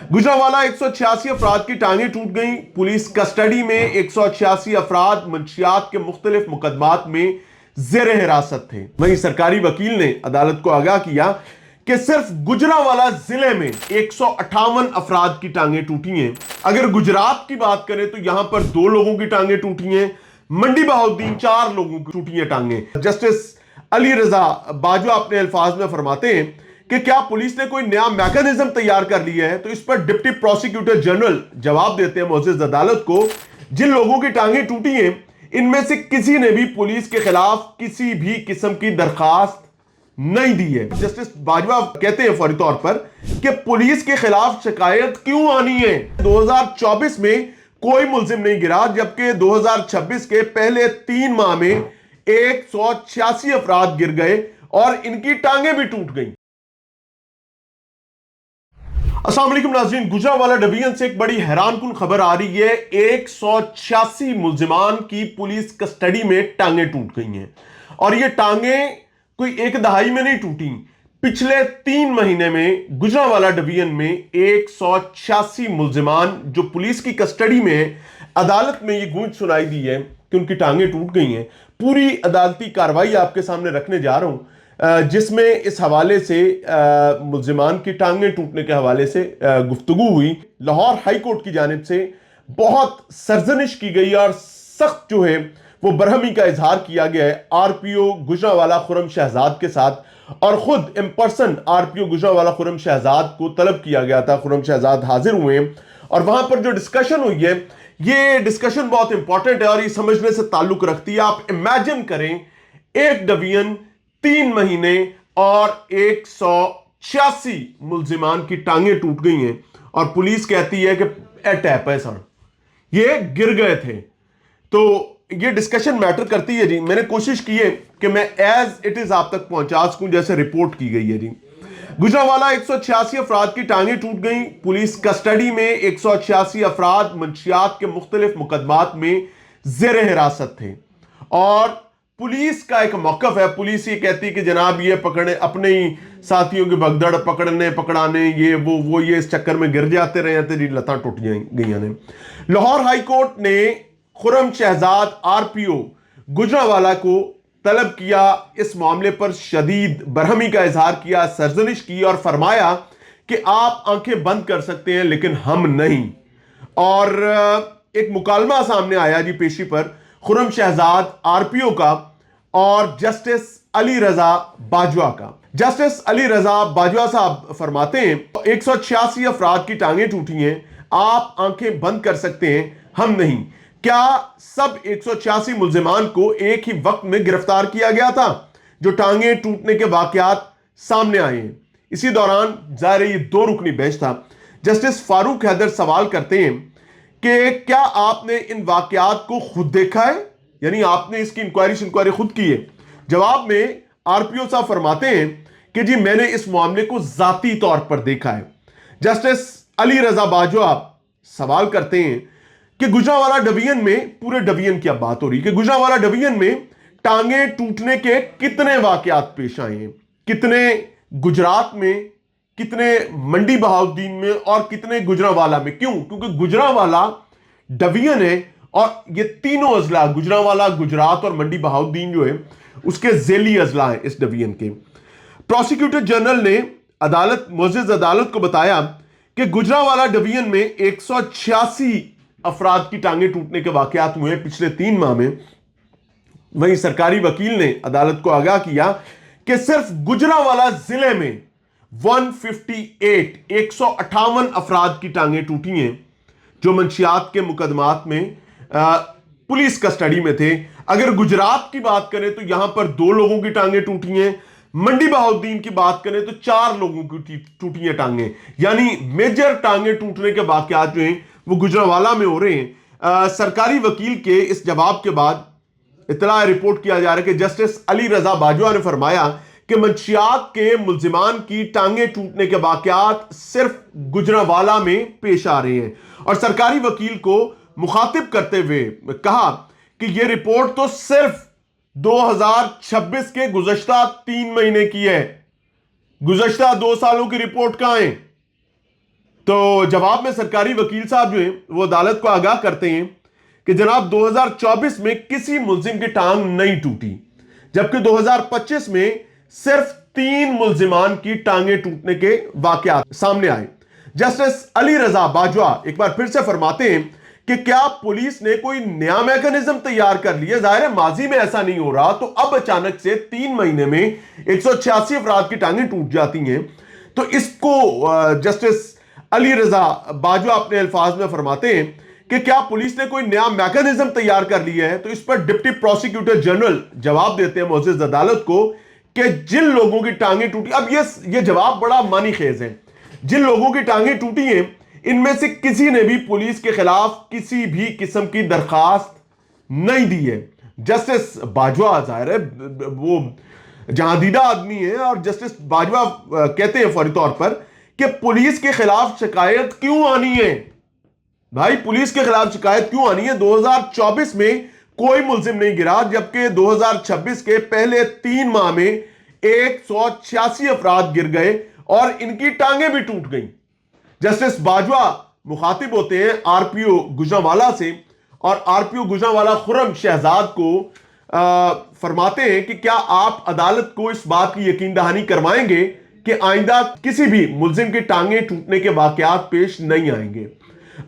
गुजरांवाला 186 अफराद की टांगें टूट गईं। पुलिस कस्टडी में 186 अफराद मंशियात के मुख्तलिफ मुकदमात में जेर हिरासत थे। वहीं सरकारी वकील ने अदालत को आगाह किया कि सिर्फ गुजरांवाला जिले में 158 अफराद की टांगें टूटी हैं। अगर गुजरात की बात करें तो यहां पर 2 लोगों की टांगें टूटी हैं। मंडी बहाउद्दीन 4 लोगों की टूटी हैं टांगें। जस्टिस अली रजा बाजवा अपने अल्फाज में फरमाते हैं कि क्या पुलिस ने कोई नया मैकेनिज्म तैयार कर लिया है। तो इस पर डिप्टी प्रोसिक्यूटर जनरल जवाब देते हैं मोअज़्ज़िज़ अदालत को, जिन लोगों की टांगें टूटी हैं इनमें से किसी ने भी पुलिस के खिलाफ किसी भी किस्म की दरखास्त नहीं दी है। जस्टिस बाजवा कहते हैं फौरी तौर पर कि पुलिस के खिलाफ शिकायत क्यों आनी है। 2024 में कोई मुल्जिम नहीं गिरा, जबकि 2026 के पहले 3 माह में 186 अफराद गिर गए और इनकी टांगें भी टूट गईं। अस्सलाम वालेकुम नाज़रीन, गुजरांवाला डिवीजन से एक बड़ी हैरानकुन खबर आ रही है। 186 मुल्जिमान की पुलिस कस्टडी में टांगें टूट गई हैं और ये टांगें कोई एक दहाई में नहीं टूटी। पिछले 3 महीने में गुजरांवाला डिवीजन में 186 मुल्जिमान जो पुलिस की कस्टडी में है, अदालत में ये गूंज सुनाई दी है कि उनकी टांगें टूट गई हैं। पूरी अदालती कार्रवाई आपके सामने रखने जा रहा हूं, जिसमें इस हवाले से मुल्जिमान की टांगें टूटने के हवाले से गुफ्तगू हुई। लाहौर हाई कोर्ट की जानिब से बहुत सरजनिश की गई और सख्त जो है वो बरहमी का इजहार किया गया है आरपीओ गुजरांवाला खुर्रम शहजाद के साथ, और खुद in person RPO Gujranwala Khurram Shahzad को तलब किया गया था। खुर्रम शहजाद हाजिर हुए और वहां पर जो डिस्कशन हुई है, ये डिस्कशन बहुत इंपॉर्टेंट है और ये समझने से ताल्लुक रखती है। आप इमेजिन करें, एक डिवीजन 3 महीने और 186 मुल्जिमान की टांगें टूट गई हैं और पुलिस कहती है कि टैप है सर, ये गिर गए थे। तो ये डिस्कशन मैटर करती है जी। मैंने कोशिश की है कि मैं एज इट इज आप तक पहुंचा सकूं जैसे रिपोर्ट की गई है जी। गुजरांवाला 186 अफराद की टांगें टूट गई। पुलिस कस्टडी में 186 अफराद मंशियात के मुख्तलिफ मुकदमात में जेर हिरासत थे और पुलिस का एक मौकफ है। पुलिस ये कहती है कि जनाब ये पकड़े, अपने ही साथियों की भगदड़ पकड़ने पकड़ाने ये वो ये इस चक्कर में गिर जाते रहे हैं, तेरी लतां टूट गई ने। लाहौर हाई कोर्ट ने खुर्रम शहजाद आरपीओ गुजरांवाला को तलब किया, इस मामले पर शदीद बरहमी का इजहार किया, सरजनिश की और फरमाया कि आप आंखें बंद कर सकते हैं लेकिन हम नहीं। और एक मुकालमा सामने आया जी पेशी पर खुर्रम शहजाद आरपीओ का और जस्टिस अली रजा बाजवा का। जस्टिस अली रजा बाजवा साहब फरमाते हैं 186 अफराद की टांगें टूटी हैं, आप आंखें बंद कर सकते हैं, हम नहीं। क्या सब 186 मुल्जिमान को एक ही वक्त में गिरफ्तार किया गया था जो टांगें टूटने के वाकयात सामने आए हैं? इसी दौरान जाहिर है ये 2 रुकनी बेंच था। जस्टिस फारूक हैदर सवाल करते हैं कि क्या आपने इन वाकयात को खुद देखा है, यानी आपने इसकी इंक्वायरी खुद की है? जवाब में आरपीओ साहब फरमाते हैं कि जी मैंने इस मामले को जाती तौर पर देखा है। जस्टिस अली रजा बाजवा सवाल करते हैं कि गुजरांवाला डिवीजन में, पूरे डिवीजन की अब बात हो रही है कि गुजरांवाला डिवीजन में टांगें टूटने के कितने वाकयात पेश आए हैं, कितने गुजरात में, कितने मंडी बहाउद्दीन में और कितने गुजरांवाला में? क्यों? क्योंकि गुजरांवाला डिवीजन है और ये तीनों अजला, गुजरांवाला, गुजरात और मंडी बहाउद्दीन जो है उसके झेली अजला हैं इस डिवीजन के। प्रोसिक्यूटर जनरल ने मुअज़्ज़िज़ अदालत को बताया कि गुजरांवाला डिवीजन में 186 अफराद की टांगें टूटने के वाकयात हुए हैं पिछले 3 माह में। वहीं सरकारी वकील ने अदालत को आगाह किया कि सिर्फ गुजरांवाला जिले में 158 अफराद की टांगें टूटी हैं जो मंशियात के मुकदमात में पुलिस कस्टडी में थे। अगर गुजरात की बात करें तो यहां पर 2 लोगों की टांगें टूटी हैं। मंडी बहाउद्दीन की बात करें तो 4 लोगों की टूटी हैं टांगें, यानी मेजर टांगें टूटने के वाकयात जो हैं वो गुजरांवाला में हो रहे हैं। सरकारी वकील के इस जवाब के बाद इतला रिपोर्ट किया जा रहा है कि जस्टिस अली रजा बाजवा ने फरमाया कि मंशियात के मुल्जिमान की टांगें टूटने के वाकयात सिर्फ गुजरांवाला में पेश आ रहे हैं और सरकारी वकील को मुखातिब करते हुए कहा कि यह रिपोर्ट तो सिर्फ 2026 के गुज़श्ता 3 महीने की है, गुज़श्ता 2 सालों की रिपोर्ट कहां है? तो जवाब में सरकारी वकील साहब जो हैं वो अदालत को आगाह करते हैं कि जनाब 2024 में किसी मुल्जिम की टांग नहीं टूटी, जबकि 2025 में सिर्फ 3 मुल्जिमान की टांगे टूटने के वाकयात सामने आए। जस्टिस अली रजा बाजवा एक बार फिर से फरमाते हैं कि क्या पुलिस ने कोई नया मैकेनिज्म तैयार कर लिया? जाहिर है माजी में ऐसा नहीं हो रहा, तो अब अचानक से 3 महीने में 186 अफराद की टांगें टूट जाती हैं। तो इसको जस्टिस अली रजा बाजवा अपने अल्फाज में फरमाते हैं कि क्या पुलिस ने कोई नया मैकेनिज्म तैयार कर लिया है? तो इस पर डिप्टी प्रोसिक्यूटर जनरल जवाब देते हैं मोअज़्ज़िज़ अदालत को कि जिन लोगों की टांगें टूटी, अब ये जवाब बड़ा मानी खेज है, जिन लोगों की टांगें टूटी हैं इनमें से किसी ने भी पुलिस के खिलाफ किसी भी किस्म की दरखास्त नहीं दी है। जस्टिस बाजवा जाहिर है वो जहादीदा आदमी है, और जस्टिस बाजवा कहते हैं फौरी तौर पर कि पुलिस के खिलाफ शिकायत क्यों आनी है? भाई पुलिस के खिलाफ शिकायत क्यों आनी है? 2024 में कोई मुल्जिम नहीं गिरा, जबकि 2026 के पहले 3 माह में 186 अफराद गिर गए और इनकी टांगें भी टूट गई। जस्टिस बाजवा मुखातिब होते हैं आरपीओ गुजरांवाला से, और आरपीओ गुजरांवाला खुर्रम शहजाद को फरमाते हैं कि क्या आप अदालत को इस बात की यकीन दहानी करवाएंगे कि आइंदा किसी भी मुल्जिम की टांगें टूटने के वाकयात पेश नहीं आएंगे?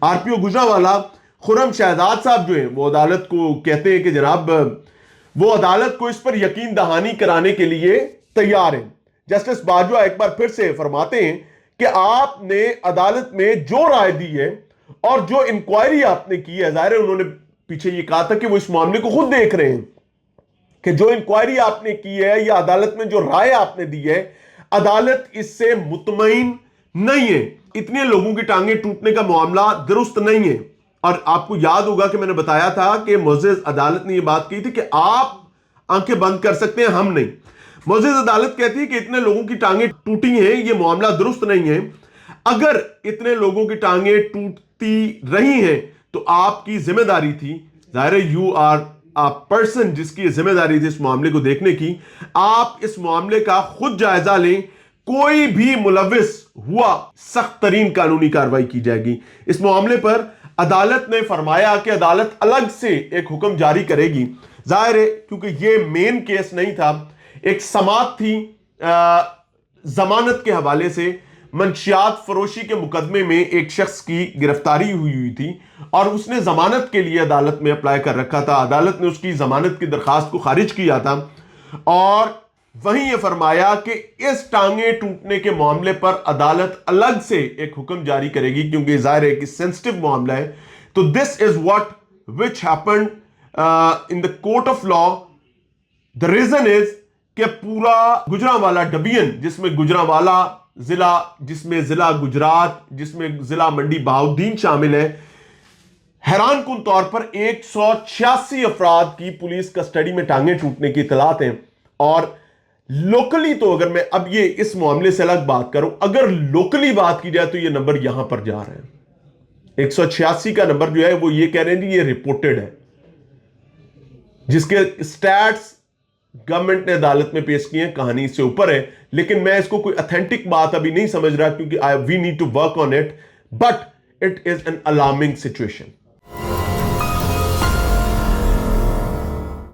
आरपीओ गुजरांवाला खुर्रम शहजाद साहब जो हैं वो अदालत को कहते हैं कि जनाब वो अदालत को इस पर यकीन दहानी कराने के लिए तैयार हैं। जस्टिस बाजवा एक बार फिर से फरमाते हैं कि आपने अदालत में जो राय दी है और जो इंक्वायरी आपने की है, जाहिर है उन्होंने पीछे ये कहा था कि वो इस मामले को खुद देख रहे हैं कि जो इंक्वायरी आपने की है या अदालत में जो राय आपने दी है, अदालत इससे मुतमईन नहीं है। इतने लोगों की टांगें टूटने का मामला दुरुस्त नहीं है। और आपको याद होगा कि मैंने बताया था कि मुअज़्ज़िज़ अदालत ने यह बात की थी कि आप आंखें बंद कर सकते हैं, हम नहीं। मुअज़्ज़िज़ अदालत कहती है कि इतने लोगों की टांगें टूटी हैं, यह मामला दुरुस्त नहीं है। अगर इतने लोगों की टांगें टूटती रही हैं तो आपकी जिम्मेदारी थी, जाहिर है यू आर अ पर्सन जिसकी जिम्मेदारी थी इस मामले को देखने की, आप इस मामले का खुद जायजा लें। कोई भी मुलविस हुआ सख्त तरीन कानूनी कार्रवाई की जाएगी। इस मामले पर अदालत ने फरमाया कि अदालत अलग से एक हुक्म जारी करेगी। जाहिर है क्योंकि यह मेन केस नहीं था, एक समात थी जमानत के हवाले से मंशियात फरोशी के मुकदमे में एक शख्स की गिरफ्तारी हुई थी और उसने जमानत के लिए अदालत में अप्लाई कर रखा था। अदालत ने उसकी जमानत की दरखास्त को खारिज किया था और वहीं यह फरमाया कि इस टांगे टूटने के मामले पर अदालत अलग से एक हुक्म जारी करेगी क्योंकि जाहिर है कि सेंसिटिव मामला है। तो this is what which happened in the court of law. The reason is कि पूरा गुजरांवाला डिवीजन, जिसमें गुजरांवाला जिला, जिसमें जिला गुजरात, जिसमें जिला मंडी बहाउद्दीन शामिल है, हैरान कुन तौर पर 186 अफराद की पुलिस कस्टडी में टांगे टूटने की इतलात हैं। और लोकली तो अगर मैं अब ये इस मामले से अलग बात करूं, अगर लोकली बात की जाए तो ये नंबर यहां पर जा रहे हैं। 186 का नंबर जो है वो ये कह रहे हैं जी ये रिपोर्टेड है, जिसके स्टैट्स गवर्नमेंट ने अदालत में पेश किए हैं, कहानी इससे ऊपर है। लेकिन मैं इसको कोई ऑथेंटिक बात अभी नहीं समझ रहा क्योंकि we need to work on it, but it is an alarming situation.